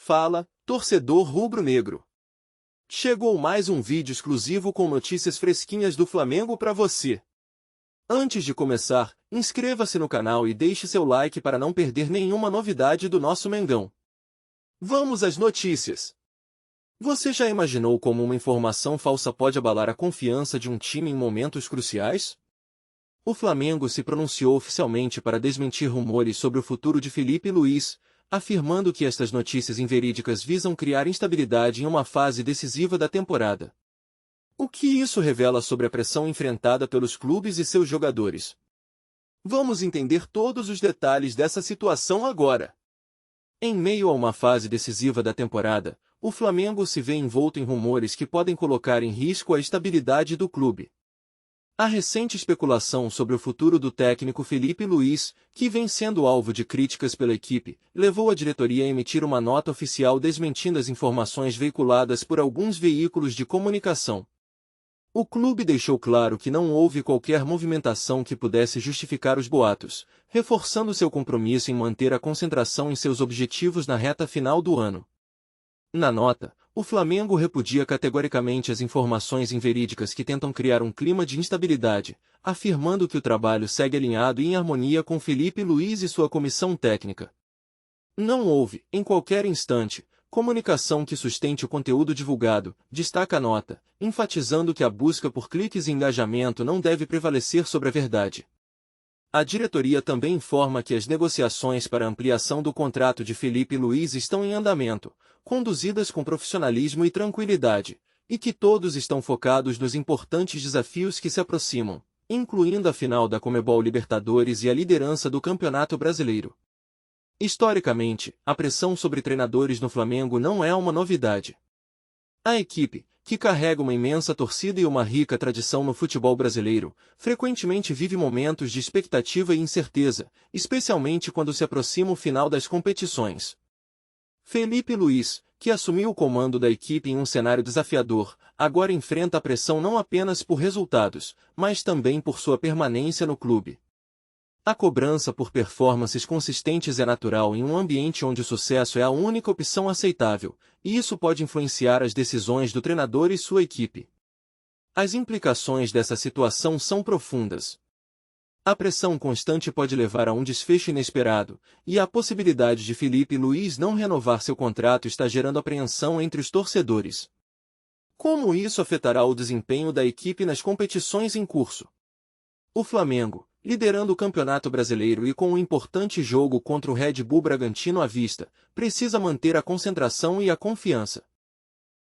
Fala, torcedor rubro-negro. Chegou mais um vídeo exclusivo com notícias fresquinhas do Flamengo para você. Antes de começar, inscreva-se no canal e deixe seu like para não perder nenhuma novidade do nosso Mengão. Vamos às notícias. Você já imaginou como uma informação falsa pode abalar a confiança de um time em momentos cruciais? O Flamengo se pronunciou oficialmente para desmentir rumores sobre o futuro de Felipe Luís, afirmando que estas notícias inverídicas visam criar instabilidade em uma fase decisiva da temporada. O que isso revela sobre a pressão enfrentada pelos clubes e seus jogadores? Vamos entender todos os detalhes dessa situação agora. Em meio a uma fase decisiva da temporada, o Flamengo se vê envolto em rumores que podem colocar em risco a estabilidade do clube. A recente especulação sobre o futuro do técnico Felipe Luís, que vem sendo alvo de críticas pela equipe, levou a diretoria a emitir uma nota oficial desmentindo as informações veiculadas por alguns veículos de comunicação. O clube deixou claro que não houve qualquer movimentação que pudesse justificar os boatos, reforçando seu compromisso em manter a concentração em seus objetivos na reta final do ano. Na nota, o Flamengo repudia categoricamente as informações inverídicas que tentam criar um clima de instabilidade, afirmando que o trabalho segue alinhado e em harmonia com Felipe Luís e sua comissão técnica. Não houve, em qualquer instante, comunicação que sustente o conteúdo divulgado, destaca a nota, enfatizando que a busca por cliques e engajamento não deve prevalecer sobre a verdade. A diretoria também informa que as negociações para a ampliação do contrato de Felipe Luís estão em andamento, conduzidas com profissionalismo e tranquilidade, e que todos estão focados nos importantes desafios que se aproximam, incluindo a final da Conmebol Libertadores e a liderança do Campeonato Brasileiro. Historicamente, a pressão sobre treinadores no Flamengo não é uma novidade. A equipe, que carrega uma imensa torcida e uma rica tradição no futebol brasileiro, frequentemente vive momentos de expectativa e incerteza, especialmente quando se aproxima o final das competições. Felipe Luís, que assumiu o comando da equipe em um cenário desafiador, agora enfrenta a pressão não apenas por resultados, mas também por sua permanência no clube. A cobrança por performances consistentes é natural em um ambiente onde o sucesso é a única opção aceitável, e isso pode influenciar as decisões do treinador e sua equipe. As implicações dessa situação são profundas. A pressão constante pode levar a um desfecho inesperado, e a possibilidade de Felipe Luís não renovar seu contrato está gerando apreensão entre os torcedores. Como isso afetará o desempenho da equipe nas competições em curso? O Flamengo, liderando o Campeonato Brasileiro e com um importante jogo contra o Red Bull Bragantino à vista, precisa manter a concentração e a confiança.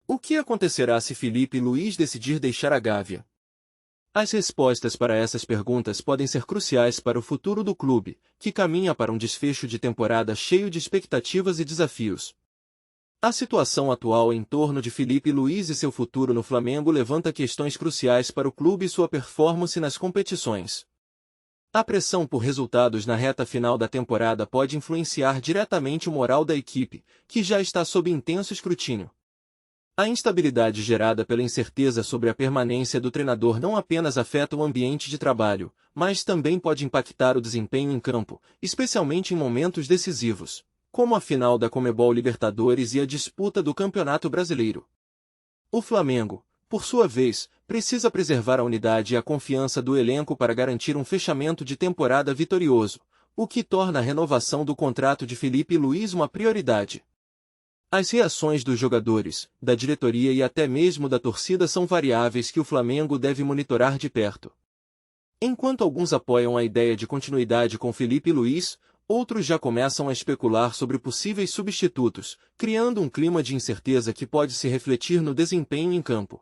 O que acontecerá se Felipe Luís decidir deixar a Gávea? As respostas para essas perguntas podem ser cruciais para o futuro do clube, que caminha para um desfecho de temporada cheio de expectativas e desafios. A situação atual em torno de Felipe Luís e seu futuro no Flamengo levanta questões cruciais para o clube e sua performance nas competições. A pressão por resultados na reta final da temporada pode influenciar diretamente o moral da equipe, que já está sob intenso escrutínio. A instabilidade gerada pela incerteza sobre a permanência do treinador não apenas afeta o ambiente de trabalho, mas também pode impactar o desempenho em campo, especialmente em momentos decisivos, como a final da Conmebol Libertadores e a disputa do Campeonato Brasileiro. O Flamengo, por sua vez, precisa preservar a unidade e a confiança do elenco para garantir um fechamento de temporada vitorioso, o que torna a renovação do contrato de Felipe Luís uma prioridade. As reações dos jogadores, da diretoria e até mesmo da torcida são variáveis que o Flamengo deve monitorar de perto. Enquanto alguns apoiam a ideia de continuidade com Felipe Luís, outros já começam a especular sobre possíveis substitutos, criando um clima de incerteza que pode se refletir no desempenho em campo.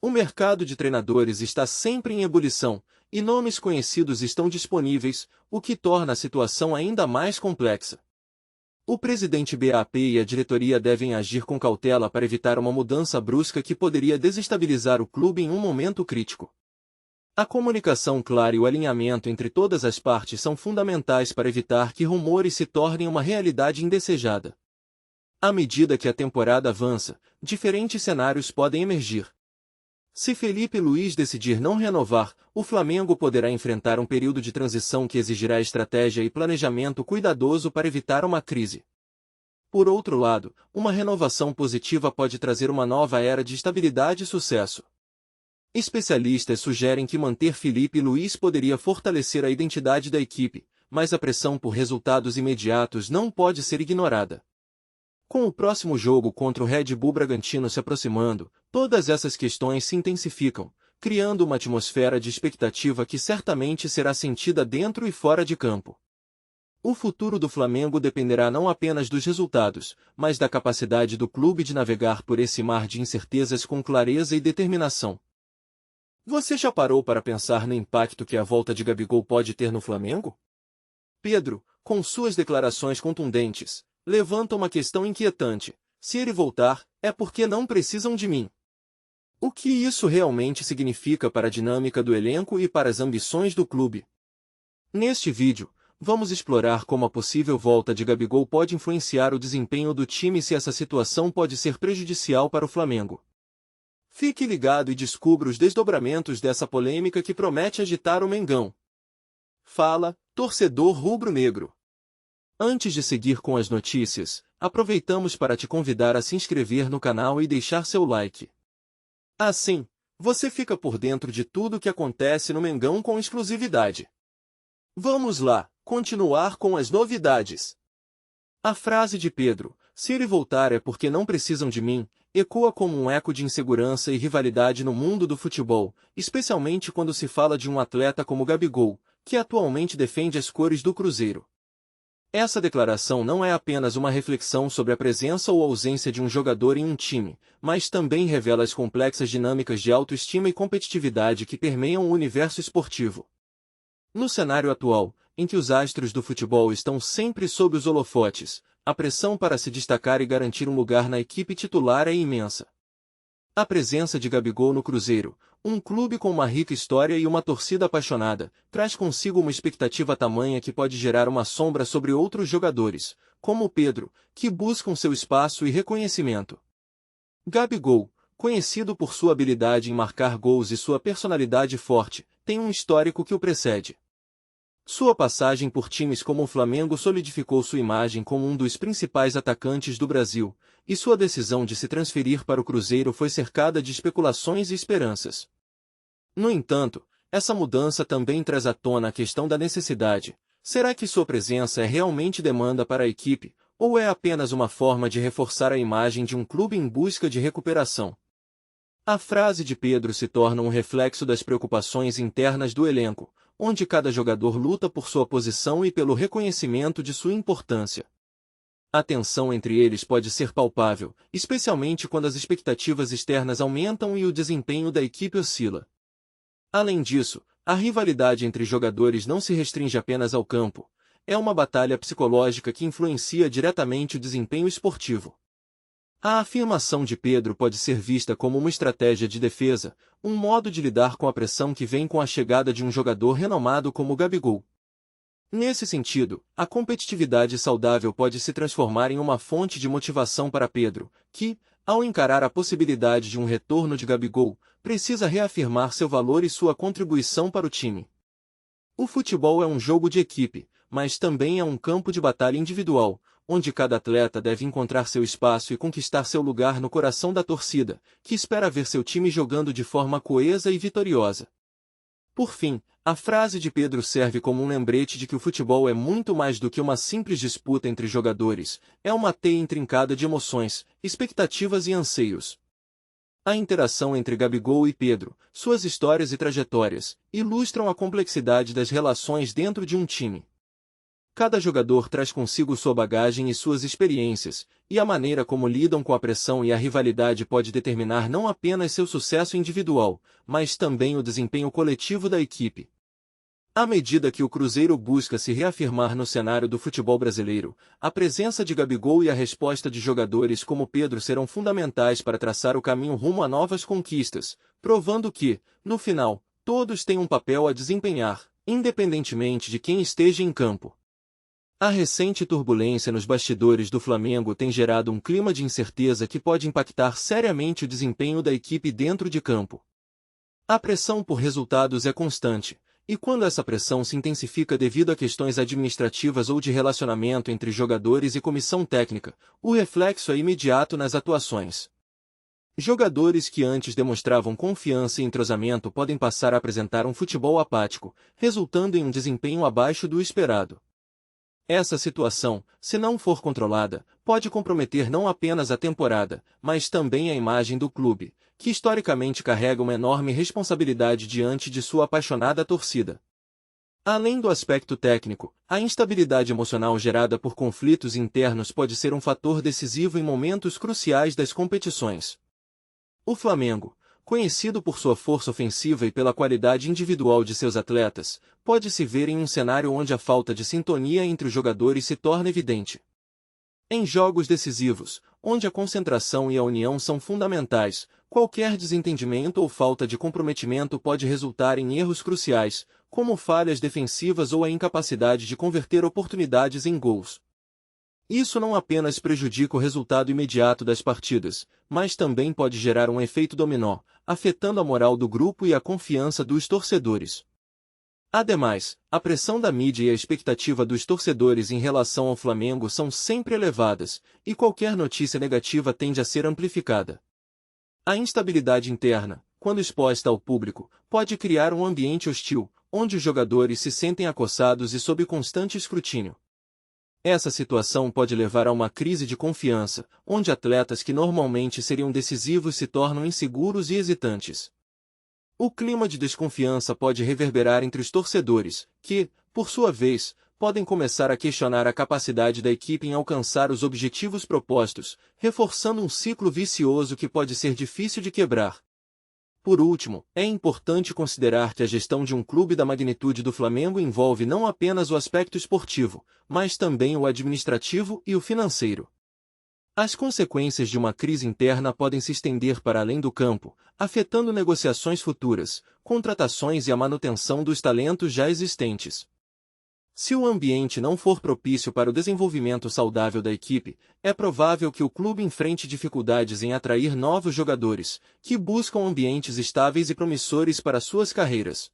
O mercado de treinadores está sempre em ebulição, e nomes conhecidos estão disponíveis, o que torna a situação ainda mais complexa. O presidente BAP e a diretoria devem agir com cautela para evitar uma mudança brusca que poderia desestabilizar o clube em um momento crítico. A comunicação clara e o alinhamento entre todas as partes são fundamentais para evitar que rumores se tornem uma realidade indesejada. À medida que a temporada avança, diferentes cenários podem emergir. Se Felipe Luís decidir não renovar, o Flamengo poderá enfrentar um período de transição que exigirá estratégia e planejamento cuidadoso para evitar uma crise. Por outro lado, uma renovação positiva pode trazer uma nova era de estabilidade e sucesso. Especialistas sugerem que manter Filipe Luís poderia fortalecer a identidade da equipe, mas a pressão por resultados imediatos não pode ser ignorada. Com o próximo jogo contra o Red Bull Bragantino se aproximando, todas essas questões se intensificam, criando uma atmosfera de expectativa que certamente será sentida dentro e fora de campo. O futuro do Flamengo dependerá não apenas dos resultados, mas da capacidade do clube de navegar por esse mar de incertezas com clareza e determinação. Você já parou para pensar no impacto que a volta de Gabigol pode ter no Flamengo? Pedro, com suas declarações contundentes, levanta uma questão inquietante: se ele voltar, é porque não precisam de mim. O que isso realmente significa para a dinâmica do elenco e para as ambições do clube? Neste vídeo, vamos explorar como a possível volta de Gabigol pode influenciar o desempenho do time e se essa situação pode ser prejudicial para o Flamengo. Fique ligado e descubra os desdobramentos dessa polêmica que promete agitar o Mengão. Fala, torcedor rubro-negro. Antes de seguir com as notícias, aproveitamos para te convidar a se inscrever no canal e deixar seu like. Assim, você fica por dentro de tudo o que acontece no Mengão com exclusividade. Vamos lá, continuar com as novidades. A frase de Pedro, se ele voltar é porque não precisam de mim, ecoa como um eco de insegurança e rivalidade no mundo do futebol, especialmente quando se fala de um atleta como Gabigol, que atualmente defende as cores do Cruzeiro. Essa declaração não é apenas uma reflexão sobre a presença ou ausência de um jogador em um time, mas também revela as complexas dinâmicas de autoestima e competitividade que permeiam o universo esportivo. No cenário atual, em que os astros do futebol estão sempre sob os holofotes, a pressão para se destacar e garantir um lugar na equipe titular é imensa. A presença de Gabigol no Cruzeiro, um clube com uma rica história e uma torcida apaixonada, traz consigo uma expectativa tamanha que pode gerar uma sombra sobre outros jogadores, como Pedro, que buscam seu espaço e reconhecimento. Gabigol, conhecido por sua habilidade em marcar gols e sua personalidade forte, tem um histórico que o precede. Sua passagem por times como o Flamengo solidificou sua imagem como um dos principais atacantes do Brasil, e sua decisão de se transferir para o Cruzeiro foi cercada de especulações e esperanças. No entanto, essa mudança também traz à tona a questão da necessidade. Será que sua presença é realmente demanda para a equipe, ou é apenas uma forma de reforçar a imagem de um clube em busca de recuperação? A frase de Pedro se torna um reflexo das preocupações internas do elenco, onde cada jogador luta por sua posição e pelo reconhecimento de sua importância. A tensão entre eles pode ser palpável, especialmente quando as expectativas externas aumentam e o desempenho da equipe oscila. Além disso, a rivalidade entre jogadores não se restringe apenas ao campo, é uma batalha psicológica que influencia diretamente o desempenho esportivo. A afirmação de Pedro pode ser vista como uma estratégia de defesa, um modo de lidar com a pressão que vem com a chegada de um jogador renomado como Gabigol. Nesse sentido, a competitividade saudável pode se transformar em uma fonte de motivação para Pedro, que, ao encarar a possibilidade de um retorno de Gabigol, precisa reafirmar seu valor e sua contribuição para o time. O futebol é um jogo de equipe, mas também é um campo de batalha individual, onde cada atleta deve encontrar seu espaço e conquistar seu lugar no coração da torcida, que espera ver seu time jogando de forma coesa e vitoriosa. Por fim, a frase de Pedro serve como um lembrete de que o futebol é muito mais do que uma simples disputa entre jogadores, é uma teia intrincada de emoções, expectativas e anseios. A interação entre Gabigol e Pedro, suas histórias e trajetórias, ilustram a complexidade das relações dentro de um time. Cada jogador traz consigo sua bagagem e suas experiências, e a maneira como lidam com a pressão e a rivalidade pode determinar não apenas seu sucesso individual, mas também o desempenho coletivo da equipe. À medida que o Cruzeiro busca se reafirmar no cenário do futebol brasileiro, a presença de Gabigol e a resposta de jogadores como Pedro serão fundamentais para traçar o caminho rumo a novas conquistas, provando que, no final, todos têm um papel a desempenhar, independentemente de quem esteja em campo. A recente turbulência nos bastidores do Flamengo tem gerado um clima de incerteza que pode impactar seriamente o desempenho da equipe dentro de campo. A pressão por resultados é constante, E quando essa pressão se intensifica devido a questões administrativas ou de relacionamento entre jogadores e comissão técnica, o reflexo é imediato nas atuações. Jogadores que antes demonstravam confiança e entrosamento podem passar a apresentar um futebol apático, resultando em um desempenho abaixo do esperado. Essa situação, se não for controlada, pode comprometer não apenas a temporada, mas também a imagem do clube, que historicamente carrega uma enorme responsabilidade diante de sua apaixonada torcida. Além do aspecto técnico, a instabilidade emocional gerada por conflitos internos pode ser um fator decisivo em momentos cruciais das competições. O Flamengo, conhecido por sua força ofensiva e pela qualidade individual de seus atletas, pode se ver em um cenário onde a falta de sintonia entre os jogadores se torna evidente. Em jogos decisivos, onde a concentração e a união são fundamentais, qualquer desentendimento ou falta de comprometimento pode resultar em erros cruciais, como falhas defensivas ou a incapacidade de converter oportunidades em gols. Isso não apenas prejudica o resultado imediato das partidas, mas também pode gerar um efeito dominó, afetando a moral do grupo e a confiança dos torcedores. Ademais, a pressão da mídia e a expectativa dos torcedores em relação ao Flamengo são sempre elevadas, e qualquer notícia negativa tende a ser amplificada. A instabilidade interna, quando exposta ao público, pode criar um ambiente hostil, onde os jogadores se sentem acossados e sob constante escrutínio. Essa situação pode levar a uma crise de confiança, onde atletas que normalmente seriam decisivos se tornam inseguros e hesitantes. O clima de desconfiança pode reverberar entre os torcedores, que, por sua vez, podem começar a questionar a capacidade da equipe em alcançar os objetivos propostos, reforçando um ciclo vicioso que pode ser difícil de quebrar. Por último, é importante considerar que a gestão de um clube da magnitude do Flamengo envolve não apenas o aspecto esportivo, mas também o administrativo e o financeiro. As consequências de uma crise interna podem se estender para além do campo, afetando negociações futuras, contratações e a manutenção dos talentos já existentes. Se o ambiente não for propício para o desenvolvimento saudável da equipe, é provável que o clube enfrente dificuldades em atrair novos jogadores, que buscam ambientes estáveis e promissores para suas carreiras.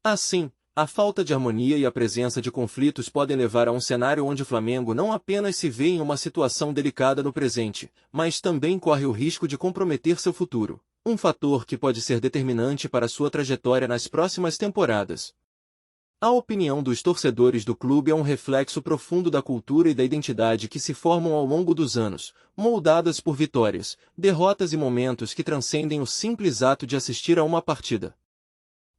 Assim, a falta de harmonia e a presença de conflitos podem levar a um cenário onde o Flamengo não apenas se vê em uma situação delicada no presente, mas também corre o risco de comprometer seu futuro, um fator que pode ser determinante para sua trajetória nas próximas temporadas. A opinião dos torcedores do clube é um reflexo profundo da cultura e da identidade que se formam ao longo dos anos, moldadas por vitórias, derrotas e momentos que transcendem o simples ato de assistir a uma partida.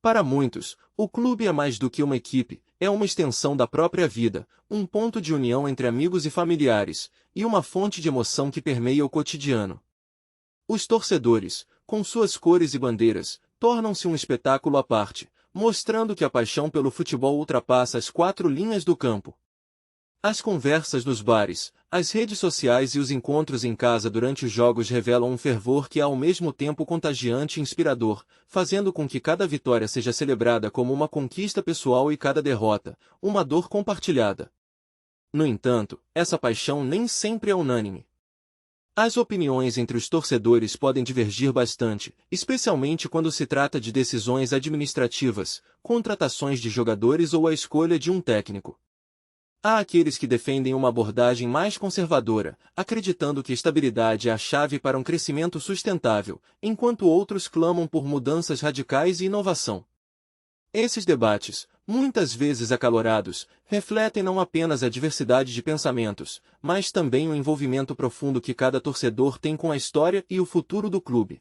Para muitos, o clube é mais do que uma equipe, é uma extensão da própria vida, um ponto de união entre amigos e familiares, e uma fonte de emoção que permeia o cotidiano. Os torcedores, com suas cores e bandeiras, tornam-se um espetáculo à parte, mostrando que a paixão pelo futebol ultrapassa as 4 linhas do campo. As conversas nos bares, as redes sociais e os encontros em casa durante os jogos revelam um fervor que é ao mesmo tempo contagiante e inspirador, fazendo com que cada vitória seja celebrada como uma conquista pessoal e cada derrota, uma dor compartilhada. No entanto, essa paixão nem sempre é unânime. As opiniões entre os torcedores podem divergir bastante, especialmente quando se trata de decisões administrativas, contratações de jogadores ou a escolha de um técnico. Há aqueles que defendem uma abordagem mais conservadora, acreditando que estabilidade é a chave para um crescimento sustentável, enquanto outros clamam por mudanças radicais e inovação. Esses debates, muitas vezes acalorados, refletem não apenas a diversidade de pensamentos, mas também o envolvimento profundo que cada torcedor tem com a história e o futuro do clube.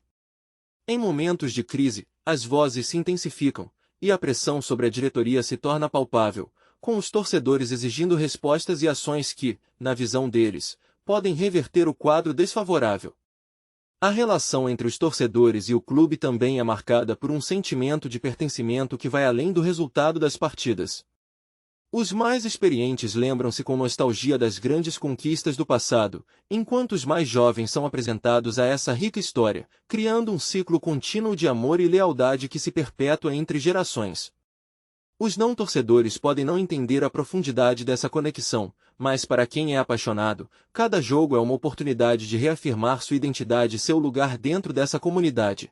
Em momentos de crise, as vozes se intensificam, e a pressão sobre a diretoria se torna palpável, com os torcedores exigindo respostas e ações que, na visão deles, podem reverter o quadro desfavorável. A relação entre os torcedores e o clube também é marcada por um sentimento de pertencimento que vai além do resultado das partidas. Os mais experientes lembram-se com nostalgia das grandes conquistas do passado, enquanto os mais jovens são apresentados a essa rica história, criando um ciclo contínuo de amor e lealdade que se perpetua entre gerações. Os não-torcedores podem não entender a profundidade dessa conexão, mas para quem é apaixonado, cada jogo é uma oportunidade de reafirmar sua identidade e seu lugar dentro dessa comunidade.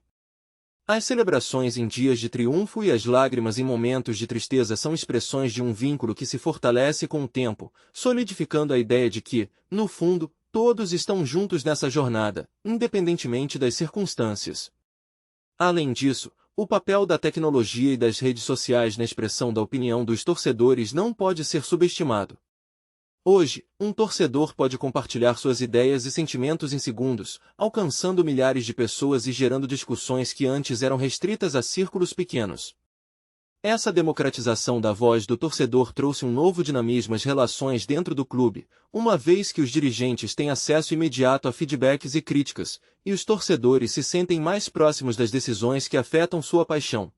As celebrações em dias de triunfo e as lágrimas em momentos de tristeza são expressões de um vínculo que se fortalece com o tempo, solidificando a ideia de que, no fundo, todos estão juntos nessa jornada, independentemente das circunstâncias. Além disso, o papel da tecnologia e das redes sociais na expressão da opinião dos torcedores não pode ser subestimado. Hoje, um torcedor pode compartilhar suas ideias e sentimentos em segundos, alcançando milhares de pessoas e gerando discussões que antes eram restritas a círculos pequenos. Essa democratização da voz do torcedor trouxe um novo dinamismo às relações dentro do clube, uma vez que os dirigentes têm acesso imediato a feedbacks e críticas, e os torcedores se sentem mais próximos das decisões que afetam sua paixão.